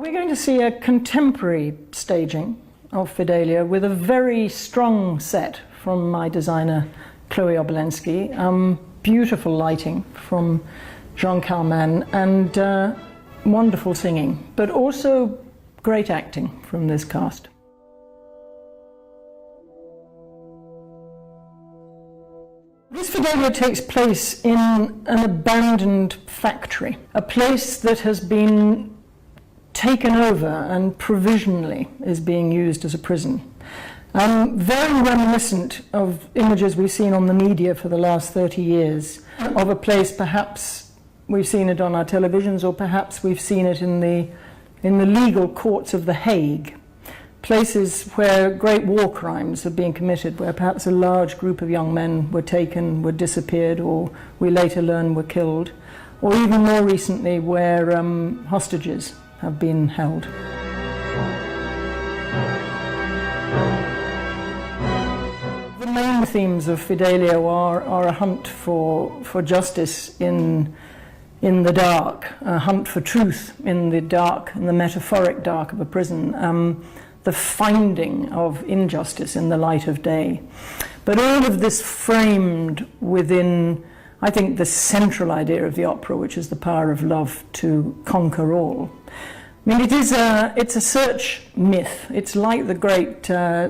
We're going to see a contemporary staging of Fidelio with a very strong set from my designer Chloe Obolensky, beautiful lighting from Jean Calment, and wonderful singing, but also great acting from this cast. This Fidelio takes place in an abandoned factory, a place that has been taken over and provisionally is being used as a prison. Very reminiscent of images we've seen on the media for the last 30 years, of a place perhaps we've seen it on our televisions, or perhaps we've seen it in the legal courts of The Hague. Places where great war crimes have been committed, where perhaps a large group of young men were taken, were disappeared, or we later learn were killed, or even more recently where hostages have been held. The main themes of Fidelio are a hunt for justice in the dark, a hunt for truth in the dark, in the metaphoric dark of a prison, the finding of injustice in the light of day. But all of this framed within, I think, the central idea of the opera, which is the power of love to conquer all. I mean, it's a search myth. It's like the great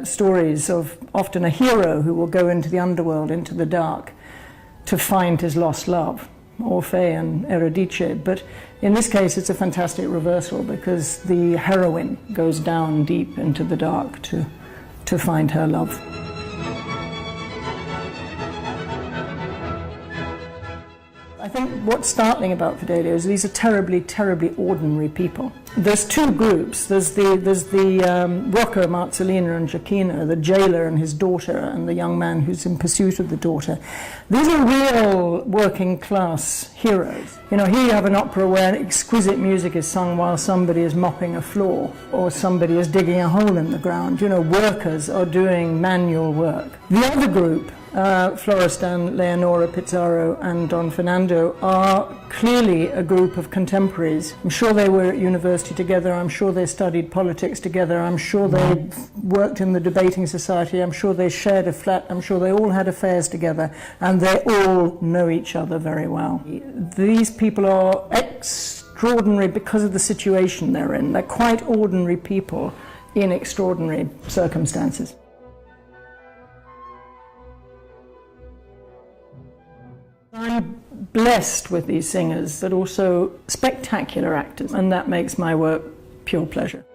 stories of often a hero who will go into the underworld, into the dark, to find his lost love, Orfeo and Eurydice. But in this case, it's a fantastic reversal, because the heroine goes down deep into the dark to find her love. I think what's startling about Fidelio is these are terribly, terribly ordinary people. There's two groups. There's the Rocco, Marzolina and Gioacchino, the jailer and his daughter, and the young man who's in pursuit of the daughter. These are real working class heroes. You know, here you have an opera where exquisite music is sung while somebody is mopping a floor, or somebody is digging a hole in the ground. You know, workers are doing manual work. The other group, Florestan, Leonora, Pizarro and Don Fernando, are clearly a group of contemporaries. I'm sure they were at university together, I'm sure they studied politics together, I'm sure they worked in the debating society, I'm sure they shared a flat, I'm sure they all had affairs together, and they all know each other very well. These people are extraordinary because of the situation they're in. They're quite ordinary people in extraordinary circumstances. I'm blessed with these singers, but also spectacular actors, and that makes my work pure pleasure.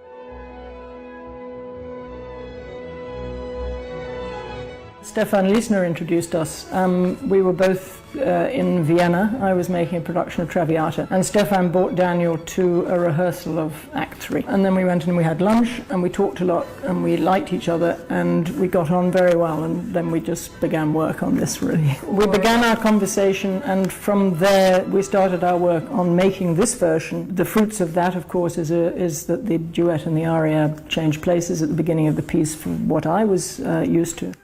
Stefan Liesner introduced us. We were both in Vienna. I was making a production of Traviata, and Stefan brought Daniel to a rehearsal of Act 3. And then we went and we had lunch, and we talked a lot, and we liked each other, and we got on very well, and then we just began work on this, really. We began our conversation, and from there we started our work on making this version. The fruits of that, of course, is that the duet and the aria change places at the beginning of the piece from what I was used to.